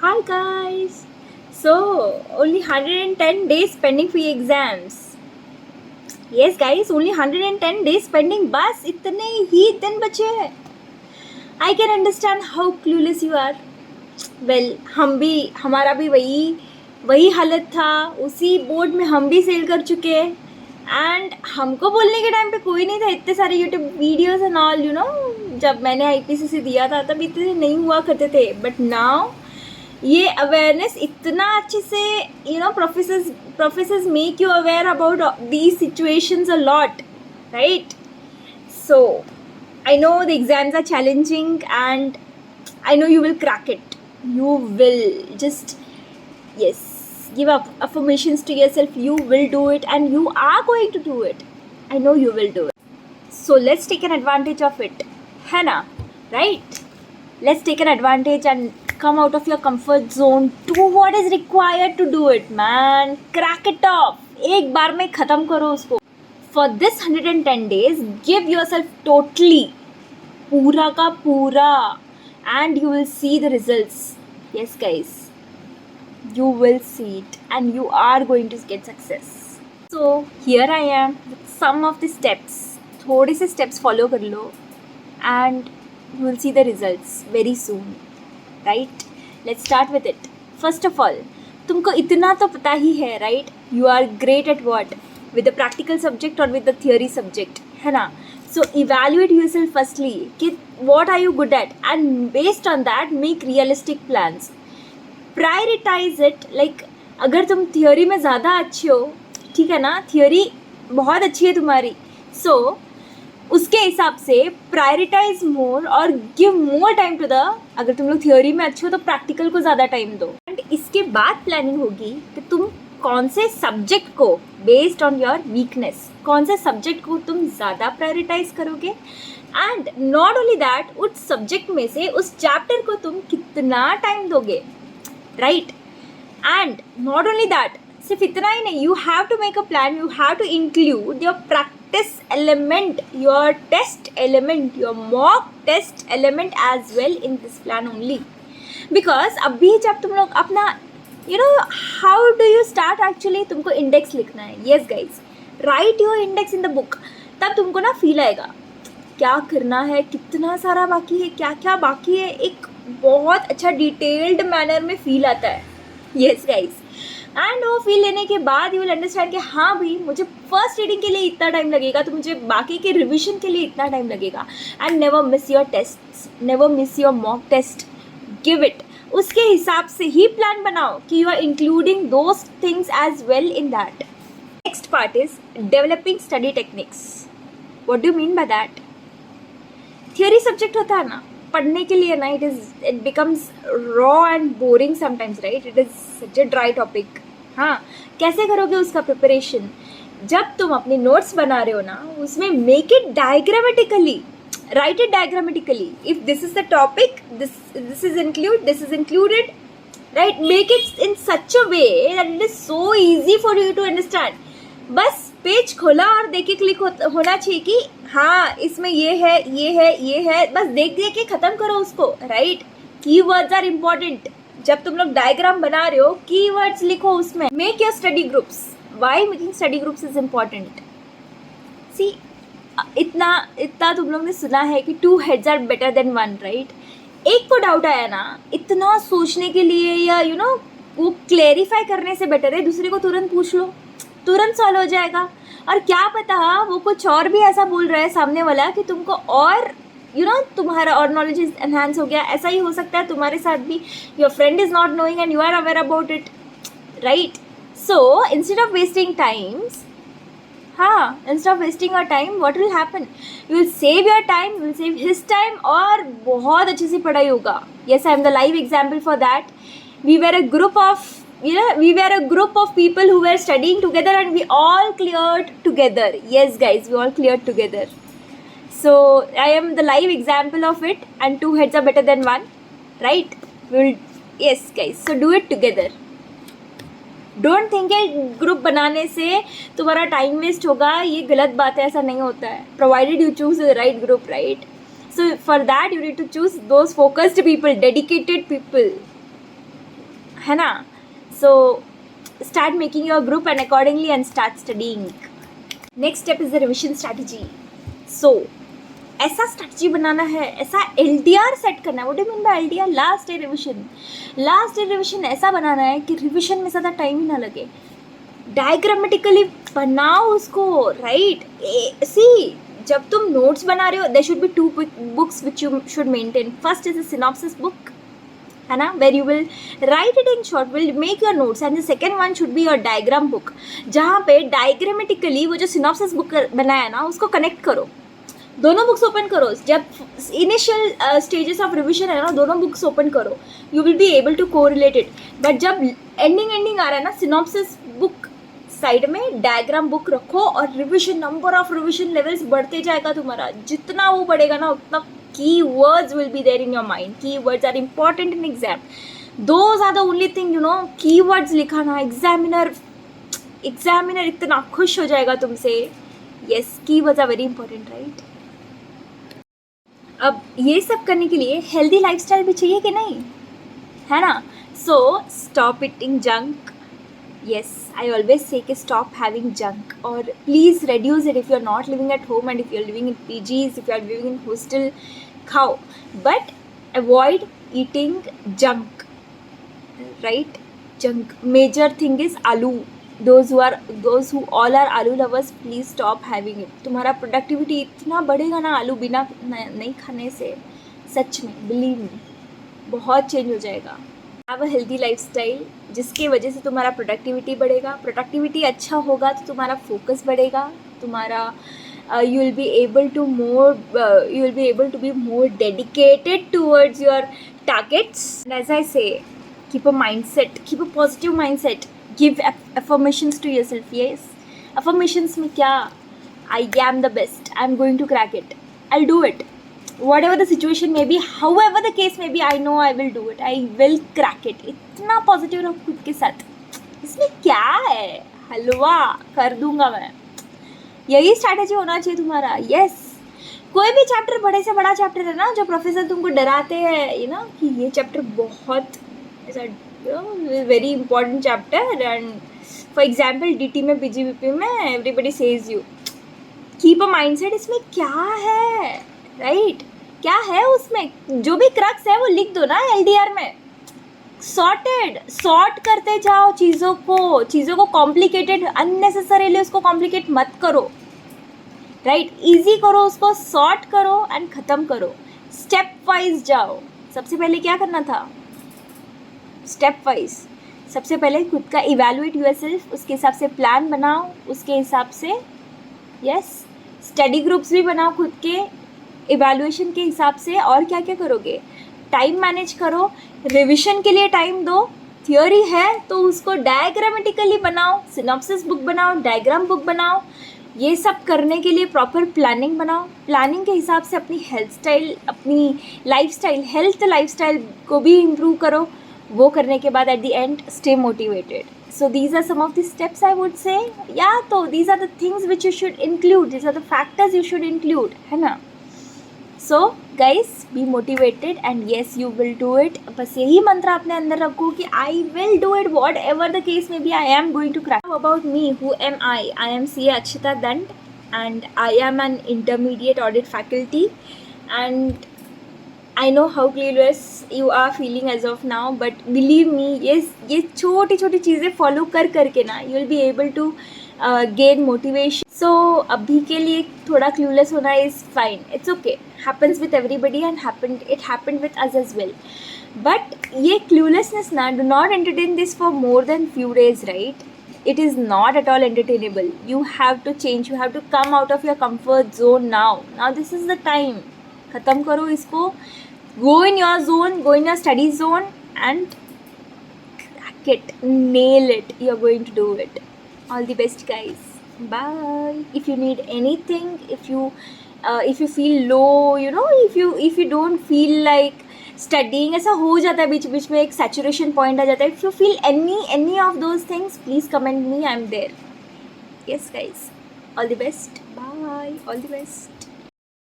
Hi guys. So, only 110 days pending for your exams. Yes guys, only 110 days pending. बस इतने ही दिन बचे हैं. I can understand how clueless you are. Well, हमारा भी वही हालत था. उसी बोर्ड में हम भी सेल कर चुके हैं. एंड हमको बोलने के टाइम पे कोई नहीं था. इतने सारे यूट्यूब वीडियोस एंड ऑल जब मैंने IPCC दिया था तब इतने नहीं हुआ करते थे. बट नाउ ये अवेयरनेस इतना अच्छे से professors make you aware about these situations a lot, right? So I know the exams are challenging and I know you will crack it. You will just, yes, give up affirmations to yourself. You will do it and you are going to do it. I know you will do it. So let's take an advantage of it. है ना? Right? Let's take an advantage and come out of your comfort zone. Do what is required to do it, man. Crack it off. एक बार में ख़त्म करो उसको. For this 110 days, give yourself totally, पूरा का पूरा, and you will see the results. Yes, guys, you will see it, and you are going to get success. So here I am with some of the steps. थोड़े से steps follow कर लो, and you will see the results very soon. Right? Let's start with it. First of all, तुमको इतना तो पता ही है, right? You are great at what? With the practical subject or with the theory subject, है ना? So evaluate yourself firstly कि what are you good at, and based on that make realistic plans. Prioritize it. Like अगर तुम theory में ज़्यादा अच्छे हो, ठीक है ना, theory बहुत अच्छी है तुम्हारी, so उसके हिसाब से प्रायोरिटाइज मोर और give more time to the, अगर तुम लोग थियोरी में अच्छे हो तो प्रैक्टिकल को ज़्यादा टाइम दो. एंड इसके बाद प्लानिंग होगी कि तुम कौन से सब्जेक्ट को, बेस्ड ऑन योर वीकनेस, कौन से सब्जेक्ट को तुम ज़्यादा प्रायोरिटाइज करोगे. एंड नॉट ओनली दैट, उस सब्जेक्ट में से उस चैप्टर को तुम कितना टाइम दोगे, right? And not only that, सिर्फ इतना ही नहीं, you have to make a plan. You have to include your practice element, your test element, your mock test element as well in this plan only. Because अभी जब तुम लोग अपना how do you start actually, तुमको index लिखना है. Yes guys, write your index in the book. तब तुमको ना फील आएगा क्या करना है, कितना सारा बाकी है, क्या क्या बाकी है. एक बहुत अच्छा डिटेल्ड मैनर में फील आता है. Yes guys, एंड वो फील लेने के बाद यू विल अंडरस्टैंड कि हाँ भाई, मुझे फर्स्ट रीडिंग के लिए इतना टाइम लगेगा तो मुझे बाकी के रिविजन के लिए इतना टाइम लगेगा. And never miss your test, never miss your mock test. Give it. उसके हिसाब से ही प्लान बनाओ कि you are including those things as well in that. Next part is developing study techniques. What do mean by that? Theory subject होता है ना, पढ़ने के लिए ना, it becomes raw and boring sometimes, right? It is such a dry topic. हाँ, कैसे करोगे उसका प्रिपरेशन? जब तुम अपने नोट्स बना रहे हो ना, उसमें make it diagrammatically, write it diagrammatically. If this is the topic, this is included, right? Make it in such a way that it is so easy for you to understand. बस page खोला और देख के click होना चाहिए कि हाँ, इसमें ये है, बस देख के ख़त्म करो उसको, राइट? Keywords are important. जब तुम लोग डायग्राम बना रहे हो, कीवर्ड्स लिखो उसमें. Make your study groups. Why making study groups is important? See, इतना तुम लोग ने सुना है कि 2 heads are better than 1, right? एक को डाउट आया ना, इतना सोचने के लिए या वो क्लेरिफाई करने से बेटर है दूसरे को तुरंत पूछ लो, तुरंत सॉल्व हो जाएगा. और क्या पता वो कुछ और भी ऐसा बोल रहा है सामने वाला कि तुमको और तुम्हारा और नॉलेज एनहांस हो गया. ऐसा ही हो सकता है तुम्हारे साथ भी. Your friend is not knowing and you are aware about it, right? So instead of wasting times, हाँ, instead of wasting your time, what will happen? You will save your time, you will save his time, और बहुत अच्छी सी पढ़ाई होगा. Yes, I am the live example for that. We were a group of people who were studying together and we all cleared together. Yes guys, we all cleared together. So I am the live example of it, and 2 heads are better than 1, right? Yes guys, so do it together. Don't think कि group बनाने से तुम्हारा time waste होगा, ये गलत बात है. ऐसा नहीं होता है. Provided you choose the right group, right? So for that you need to choose those focused people, dedicated people. है ना. So start making your group and accordingly and start studying. Next step is the revision strategy. So ऐसा strategy बनाना है, ऐसा LDR set करना है. What do you mean by LDR? Last day revision. Last day revision ऐसा बनाना है कि revision में ज़्यादा टाइम ही ना लगे. डायग्रामेटिकली बनाओ उसको, राइट. सी, जब तुम नोट्स बना रहे हो, there should be 2 books which you should maintain. First is a synopsis book, है ना, where you will write it in short, will make your notes. And the second one should be your diagram book, जहाँ पे diagrammatically वो जो synopsis book बनाया ना उसको connect करो. दोनों बुक्स ओपन करो. जब इनिशियल स्टेजेस ऑफ रिविजन है ना, दोनों बुक्स ओपन करो, you will be able to correlate it. But जब एंडिंग आ रहा है ना, सिनॉप्सिस बुक साइड में, डायग्राम बुक रखो और revision, number of revision levels बढ़ते जाएगा तुम्हारा. जितना वो बढ़ेगा ना उतना keywords will be there in your mind. Keywords are important in exam. Those are the only thing, you know. Keywords लिखाना, examiner इतना खुश हो जाएगा तुमसे. Yes, keywords are very important, right? अब ये सब करने के लिए हेल्दी लाइफस्टाइल भी चाहिए कि नहीं, है ना. So stop eating junk. Yes, I always say कि stop having junk, or please reduce it if you're not living at home, and if you're living in PGs, if you're living in hostel, खाओ, but avoid eating junk, right? Junk. Major thing is aloo. Those who all are aloo lovers, please stop having it. तुम्हारा productivity इतना बढ़ेगा ना आलू बिना नहीं खाने से, सच में, believe me, बहुत चेंज हो जाएगा. हैव अ हेल्दी लाइफस्टाइल, जिसके वजह से तुम्हारा प्रोडक्टिविटी बढ़ेगा. प्रोडक्टिविटी अच्छा होगा तो तुम्हारा फोकस बढ़ेगा, तुम्हारा you will be able to be more dedicated towards your targets. And as I say, keep a positive mindset. Give affirmations to yourself. Yes, affirmations में क्या, I am the best, I am going to crack it, I'll do it. Whatever the situation may be, however the case may be, I know I will do it, I will crack it. इतना positive रहो खुद के साथ. इसमें क्या है, हलवा कर दूंगा मैं. यही स्ट्रैटेजी होना चाहिए तुम्हारा. यस, कोई भी चैप्टर, बड़े से बड़ा चैप्टर है ना, जो प्रोफेसर तुमको डराते हैं, यू नो, कि ये चैप्टर बहुत ऐसा very important chapter, and for example DT में, PGBP में, everybody says you keep a mindset. इसमें क्या है, राइट? क्या है उसमें, जो भी क्रक्स है वो लिख दो ना LDR में. सॉर्ट करते जाओ चीज़ों को कॉम्प्लिकेटेड, अननेसेसरीली उसको कॉम्प्लिकेट मत करो, राइट? इजी करो उसको, सॉर्ट करो एंड ख़त्म करो. स्टेप वाइज जाओ. सबसे पहले क्या करना था, स्टेप वाइज. सबसे पहले खुद का इवैल्यूएट योरसेल्फ, उसके हिसाब से प्लान बनाओ, उसके हिसाब से. यस, स्टडी ग्रुप्स भी बनाओ खुद के इवैल्यूएशन के हिसाब से. और क्या क्या करोगे, टाइम मैनेज करो, रिविजन के लिए टाइम दो. थियोरी है तो उसको डायग्रामेटिकली बनाओ, सिनॉप्सिस बुक बनाओ, डायग्राम बुक बनाओ. ये सब करने के लिए प्रॉपर प्लानिंग बनाओ. प्लानिंग के हिसाब से अपनी हेल्थ लाइफस्टाइल को भी इम्प्रूव करो. वो करने के बाद at the end stay motivated. So these are some of the steps I would say. Yeah, so these are the things which you should include. These are the factors you should include, है ना. So guys, be motivated and yes, you will do it. बस यही मंत्र अपने अंदर रखो कि I will do it, whatever the case may be, I am going to crack. How about me? Who am I? I am CA Akshita Dand and I am an intermediate audit faculty, and I know how clueless you are feeling as of now, but believe me, yes, ये छोटी छोटी चीज़ें follow करके ना you will be able to gain motivation. So अभी के लिए थोड़ा clueless होना is fine, it's okay, happens with everybody and it happened with us as well. But ये cluelessness ना, do not entertain this for more than few days, right? It is not at all entertainable. You have to change, you have to come out of your comfort zone now. Now this is the time. ख़त्म करो इसको. Go in your zone, go in your study zone and crack it, nail it. You're going to do it. All the best, guys. Bye. If you need anything, if you feel low, you know, if you don't feel like studying, ऐसा हो जाता है बीच में, एक saturation point आ जाता है. If you feel any of those things, please comment me. I'm there. Yes, guys. All the best. Bye. All the best.